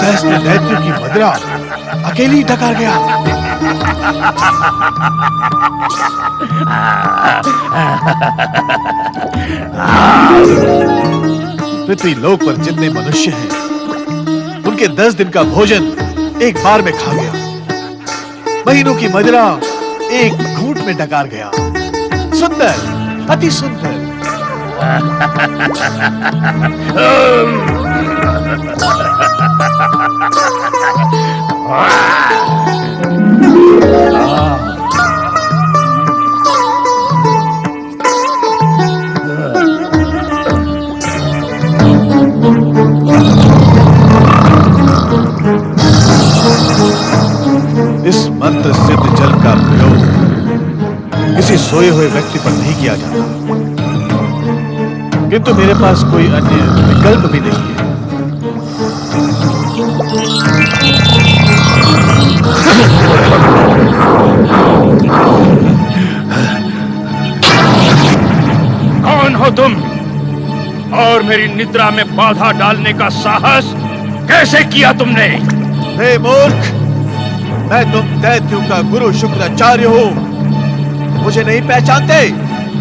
सहस्त्र दैत्यों की मदिरा अकेली डकार गया। पृथ्वी लोक पर जितने मनुष्य हैं, उनके 10 दिन का भोजन एक बार में खा गया। महीनों की मदिरा एक घूंट में डकार गया। सुंदर, अति सुंदर। इस मंत्र सिद्ध जल का प्रयोग किसी सोए हुए व्यक्ति पर नहीं किया जाता, किंतु मेरे पास कोई अन्य विकल्प भी नहीं है। कौन हो तुम और मेरी निद्रा में बाधा डालने का साहस कैसे किया तुमने? हे मूर्ख, मैं तुम दैत्यों का गुरु शुक्राचार्य हूँ। मुझे नहीं पहचानते?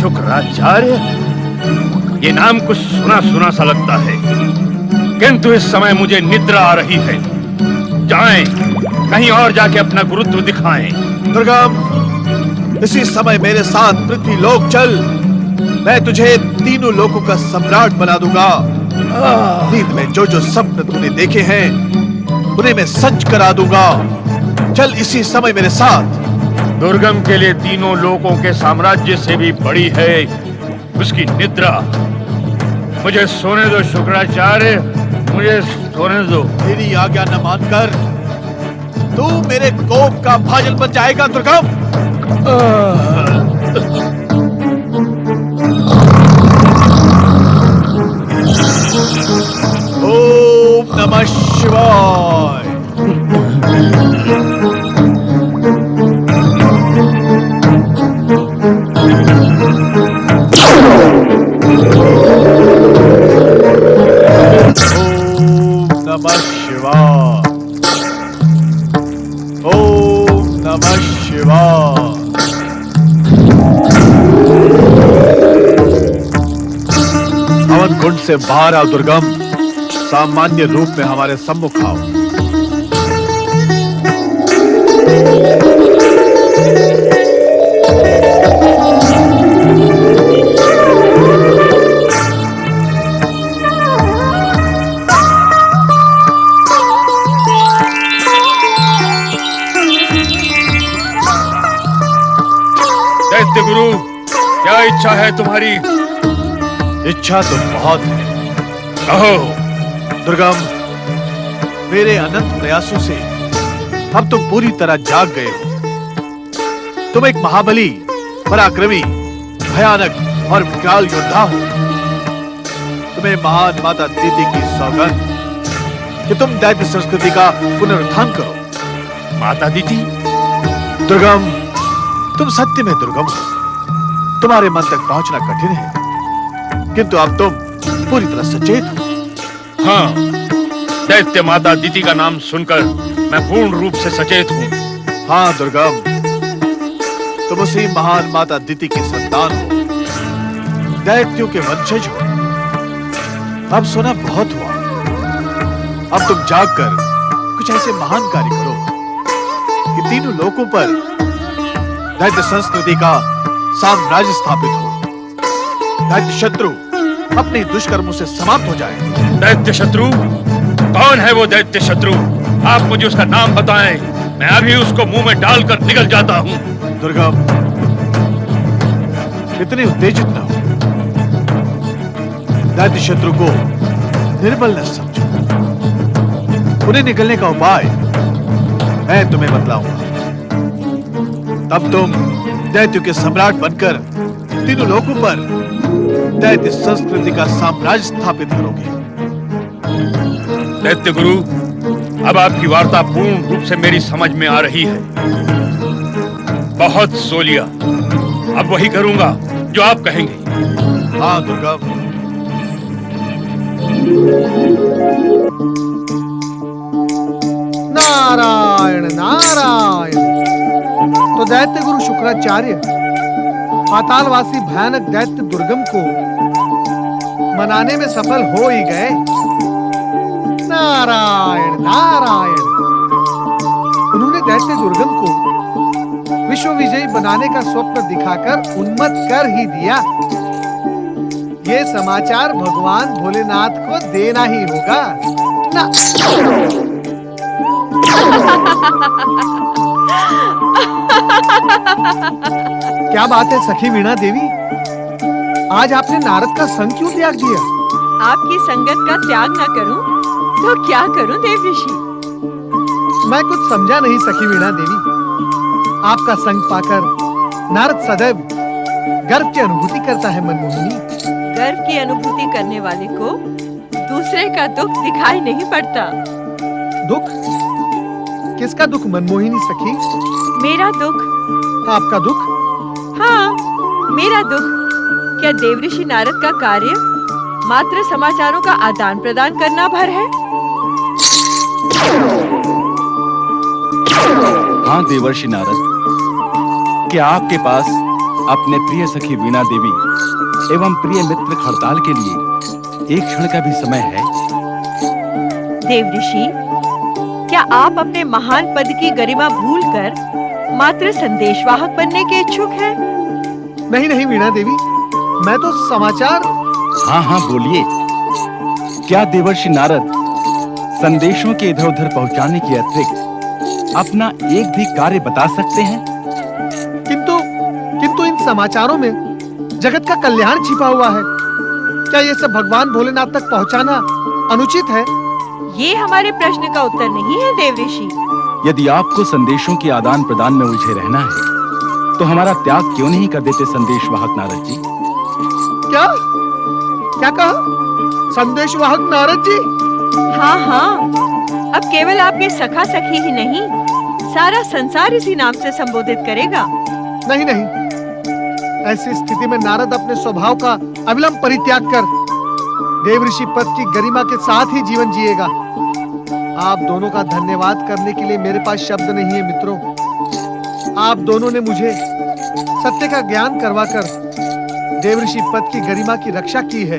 शुक्राचार्य? ये नाम कुछ सुना सुना सा लगता है, किंतु इस समय मुझे निद्रा आ रही है। जाएं, कहीं और जाके अपना गुरुत्व दिखाएं। दुर्गम, इसी समय मेरे साथ पृथ्वी लोक चल। मैं तुझे तीनों लोकों का सम्राट बना दूंगा। नींद में जो जो सपने तूने देखे हैं, उन्हें मैं सच करा दूंगा। चल इसी समय मेरे साथ। दुर्गम के लिए तीनों लोकों के साम्राज्य से भी बड़ी है उसकी निद्रा। मुझे सोने दो शुक्राचार्य, मुझे सोने दो। मेरी आज्ञा न मानकर तू मेरे कोप का भाजन बन जाएगा दुर्गम। ओम नमः शिवाय। नमः शिवाय। ओम नमः शिवाय। हवन कुंड से बाहर आओ दुर्गम। सामान्य रूप में हमारे सम्मुख आओ। दैत्य गुरु, क्या इच्छा है तुम्हारी? इच्छा तो बहुत है। कहो। दुर्गम, मेरे अनंत प्रयासों से अब तुम पूरी तरह जाग गए हो। तुम एक महाबली, पराक्रमी, भयानक और विकराल योद्धा हो। तुम्हें महान माता दीदी की सौगंध कि तुम दैत्य संस्कृति का पुनरुत्थान करो। माता दीदी? दुर्गम, तुम सत्य में दुर्गम हो। तुम्हारे मन तक पहुंचना कठिन है, किंतु अब तुम पूरी तरह सचेत हो। हाँ, दैत्य माता दीदी का नाम सुनकर मैं पूर्ण रूप से सचेत हूँ। हाँ दुर्गम, तुम उसी महान माता दीदी की संतान हो, दैत्यों के वंशज हो। अब सोना बहुत हुआ। अब तुम जागकर कुछ ऐसे महान कार्य करो कि तीनों लोकों पर दैत्य संस्कृति का साम्राज्य स्थापित हो। दैत्य शत्रु अपने दुष्कर्मों से समाप्त हो जाए। दैत्य शत्रु? कौन है वो दैत्य शत्रु? आप मुझे उसका नाम बताएं, मैं अभी उसको मुंह में डालकर निकल जाता हूँ। दुर्गम, इतने उत्तेजित न हो। दैत्य शत्रु को निर्बल न समझो। उन्हें निकलने का उपाय मैं तुम्हें बतलाऊंगा। तब तुम दैत्यों के सम्राट बनकर तीनों लोकों पर दैत्य संस्कृति का साम्राज्य स्थापित करोगे। दैत्य गुरु, अब आपकी वार्ता पूर्ण रूप से मेरी समझ में आ रही है। बहुत सो लिया, अब वही करूंगा जो आप कहेंगे। हाँ दुर्गम। नारायण नारायण। तो दैत्य गुरु शुक्राचार्य पातालवासी भयानक दैत्य दुर्गम को मनाने में सफल हो ही गए। नारायण नारायण। उन्होंने दैत्य दुर्गम को विश्व विजयी बनाने का स्वप्न दिखाकर उन्मत्त कर ही दिया। ये समाचार भगवान भोलेनाथ को देना ही होगा ना। क्या बात है सखी वीणा देवी, आज आपने नारद का संग क्यों त्याग दिया? आपकी संगत का त्याग न करूं तो क्या करूं देव ऋषि? मैं कुछ समझा नहीं सखी वीणा देवी। आपका संग पाकर नारद सदैव गर्व की अनुभूति करता है मनमोहिनी। गर्व की अनुभूति करने वाले को दूसरे का दुख दिखाई नहीं पड़ता। दुख? किसका दुख मनमोहिनी सखी? मेरा दुख। आपका दुख? हाँ, मेरा दुख। क्या देवऋषि नारद का कार्य मात्र समाचारों का आदान प्रदान करना भर है? हाँ देवर्षि नारद, क्या आपके पास अपने प्रिय सखी वीणा देवी एवं प्रिय मित्र खड़ताल के लिए एक क्षण का भी समय है? देवऋषि, क्या आप अपने महान पद की गरिमा भूलकर मात्र संदेशवाहक बनने के इच्छुक हैं? नहीं नहीं वीणा देवी, मैं तो समाचार। हाँ हाँ बोलिए। क्या देवर्षि नारद संदेशों के इधर उधर पहुंचाने के अतिरिक्त अपना एक भी कार्य बता सकते हैं? किंतु इन समाचारों में जगत का कल्याण छिपा हुआ है। क्या ये सब भगवान भोलेनाथ तक पहुंचाना अनुचित है? ये हमारे प्रश्न का उत्तर नहीं है देवऋषि। यदि आपको संदेशों के आदान प्रदान में उलझे रहना है तो हमारा त्याग क्यों नहीं कर देते संदेशवाहक नारद जी? क्या क्या कहा? संदेशवाहक नारद जी? हाँ हाँ, अब केवल आपके सखा सखी ही नहीं, सारा संसार इसी नाम से संबोधित करेगा। नहीं नहीं, ऐसी स्थिति में नारद अपने स्वभाव का अविलंब परित्याग कर देवऋषि पद की गरिमा के साथ ही जीवन जिएगा। आप दोनों का धन्यवाद करने के लिए मेरे पास शब्द नहीं है मित्रों। आप दोनों ने मुझे सत्य का ज्ञान करवाकर देवऋषि पद की गरिमा की रक्षा की है।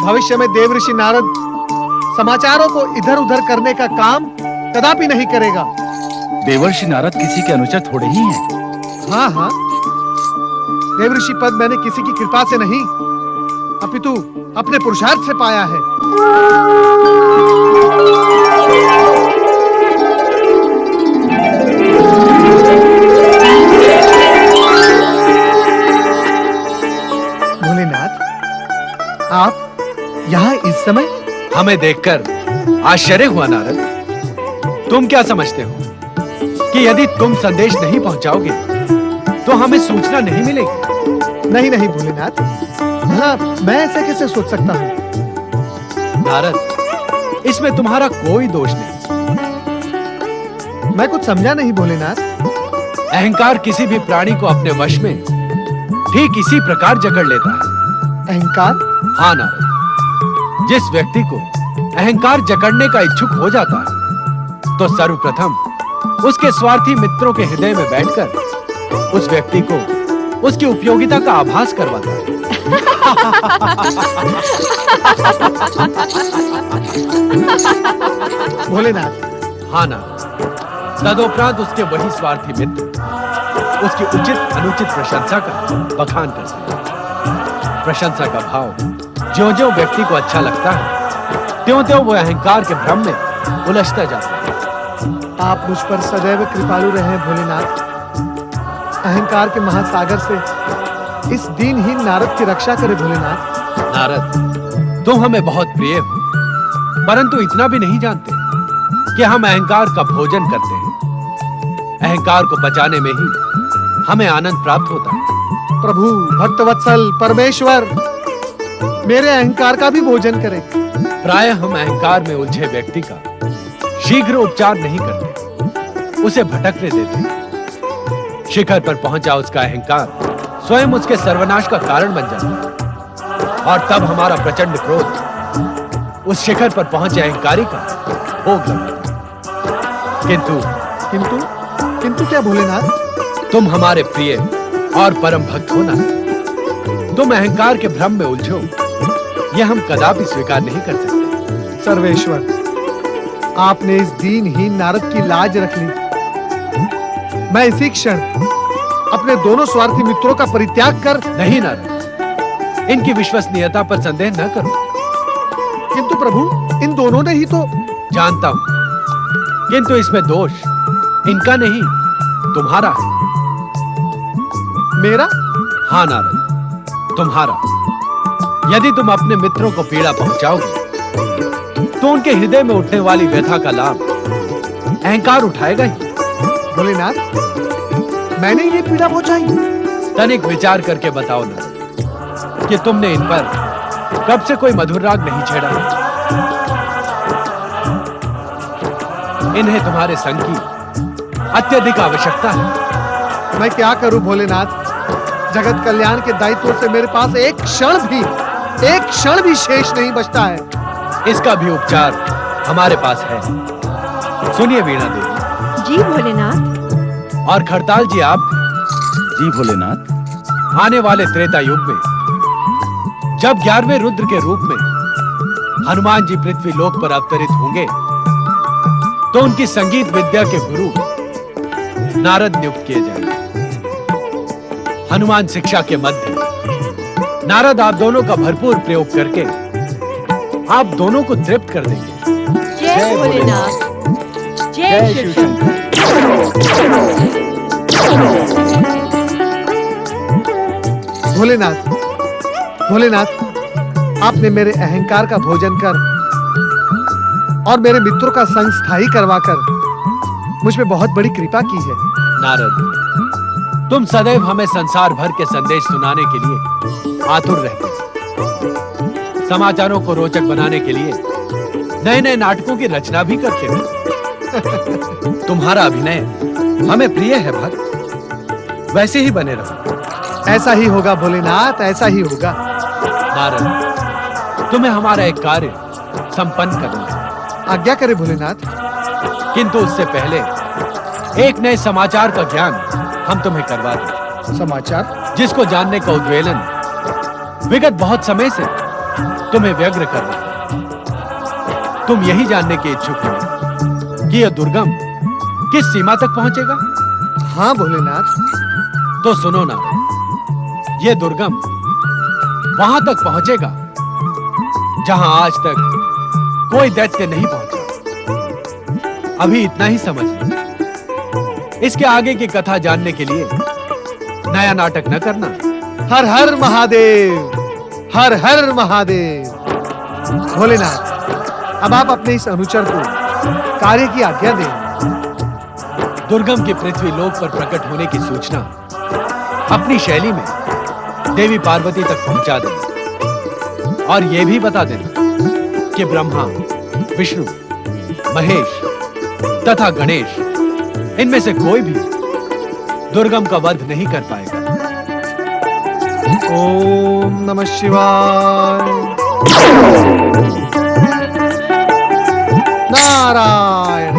भविष्य में देवऋषि नारद समाचारों को इधर उधर करने का काम कदापि नहीं करेगा। देवर्षि नारद किसी के अनुचर थोड़े ही हैं। हाँ हाँ, देवऋषि पद मैंने किसी की कृपा से नहीं अपितु अपने पुरुषार्थ से पाया है। भोलेनाथ, आप यहाँ इस समय? हमें देखकर आश्चर्य हुआ नारद। तुम क्या समझते हो कि यदि तुम संदेश नहीं पहुंचाओगे तो हमें सूचना नहीं मिलेगी? नहीं नहीं भोलेनाथ, हाँ, मैं ऐसा कैसे सोच सकता हूँ? नारद, इसमें तुम्हारा कोई दोष नहीं। मैं कुछ समझा नहीं भोलेनाथ। अहंकार किसी भी प्राणी को अपने वश में ठीक इसी प्रकार जकड़ लेता है। अहंकार? हाँ नारद, जिस व्यक्ति को अहंकार जकड़ने का इच्छुक हो जाता है तो सर्वप्रथम उसके स्वार्थी मित्रों के हृदय में बैठकर उस व्यक्ति को उसकी उपयोगिता का आभास करवाता है। भोलेनाथ। हाँ नारद, तदोपरांत उसके वही स्वार्थी मित्र उसकी उचित अनुचित प्रशंसा का बखान करते हैं। प्रशंसा का भाव ज्यों-ज्यों व्यक्ति को अच्छा लगता है त्यों-त्यों वो अहंकार के भ्रम में उलझता जाता है। आप मुझ पर सदैव कृपालु रहे भोलेनाथ। अहंकार के महासागर से इस दीनहीन नारद की रक्षा करे भोलेनाथ। नारद, तुम हमें बहुत प्रिय हो, परंतु इतना भी नहीं जानते कि हम अहंकार का भोजन करते हैं। अहंकार को बचाने में ही हमें आनंद प्राप्त होता है। प्रभु, भक्तवत्सल, परमेश्वर, मेरे अहंकार का भी भोजन करें। प्राय हम अहंकार में उलझे व्यक्ति का शीघ्र उपचार नहीं करते, उसे भटकने देते। शिखर पर पहुंचा उसका अहंकार स्वयं उसके सर्वनाश का कारण बन जाता और तब हमारा प्रचंड क्रोध उस शिखर पर पहुंचे अहंकारी का भोग लगाता। किंतु किंतु किंतु क्या भोलेनाथ? तुम हमारे प्रिय और परम भक्त हो ना, तुम अहंकार के भ्रम में उलझो, यह हम कदापि स्वीकार नहीं कर सकते। सर्वेश्वर, आपने इस दीनहीन नारद की लाज रख ली। मैं इसी क्षण अपने दोनों स्वार्थी मित्रों का परित्याग कर। नहीं नारद, इनकी विश्वसनीयता पर संदेह न करो। किंतु प्रभु, इन दोनों ने ही तो। जानता हूं, किंतु इसमें दोष इनका नहीं, तुम्हारा है। मेरा? हाँ नारद, तुम्हारा। यदि तुम अपने मित्रों को पीड़ा पहुंचाओगे तो उनके हृदय में उठने वाली व्यथा का लाभ अहंकार उठाएगा ही। भोलेनाथ, मैंने ये पीड़ा पहुंचाई? तनिक विचार करके बताओ नारद कि तुमने इन पर कब से कोई मधुर राग नहीं छेड़ा। इन्हें तुम्हारे संग की अत्यधिक आवश्यकता है। मैं क्या करूं भोलेनाथ? जगत कल्याण के दायित्व से मेरे पास एक क्षण भी शेष नहीं बचता है। इसका भी उपचार हमारे पास है। सुनिए वीणा देवी। जी भोलेनाथ। और खड़ताल जी आप। जी भोलेनाथ। आने वाले त्रेता युग में जब 11वें रुद्र के रूप में हनुमान जी पृथ्वी लोक पर अवतरित होंगे तो उनकी संगीत विद्या के गुरु नारद नियुक्त किए जाएंगे। हनुमान शिक्षा के मध्य नारद आप दोनों का भरपूर प्रयोग करके आप दोनों को तृप्त कर देंगे। जय भोलेनाथ। जय शिव शंकर। भोलेनाथ, भोलेनाथ, आपने मेरे अहंकार का भोजन कर और मेरे मित्रों का संग स्थायी करवाकर मुझ पे बहुत बड़ी कृपा की है। नारद, तुम सदैव हमें संसार भर के संदेश सुनाने के लिए आतुर रहते हो। समाचारों को रोचक बनाने के लिए नए नए नाटकों की रचना भी करते हो। तुम्हारा अभिनय हमें प्रिय है भक्त, वैसे ही बने रहो। ऐसा ही होगा भोलेनाथ, ऐसा ही होगा। नारद, तुम्हें हमारा एक कार्य संपन्न करना है। आज्ञा करे भोलेनाथ। किंतु उससे पहले एक नए समाचार का ज्ञान हम तुम्हें करवा दें। समाचार? जिसको जानने का उद्वेलन विगत बहुत समय से तुम्हें व्यग्र कर रहा है। तुम यही जानने के इच्छुक हो कि यह दुर्गम किस सीमा तक पहुंचेगा। हाँ भोलेनाथ। तो सुनो ना, यह दुर्गम वहां तक पहुंचेगा जहां आज तक कोई दैत्य नहीं पहुंचा। अभी इतना ही समझ लो। इसके आगे की कथा जानने के लिए नया नाटक न करना। हर हर महादेव, हर हर महादेव। भोलेनाथ, अब आप अपने इस अनुचर को कार्य की आज्ञा दें। दुर्गम के पृथ्वी लोक पर प्रकट होने की सूचना अपनी शैली में देवी पार्वती तक पहुंचा देना और यह भी बता देना कि ब्रह्मा, विष्णु, महेश तथा गणेश इनमें से कोई भी दुर्गम का वध नहीं कर पाएगा। ओम नमः शिवाय। नारायण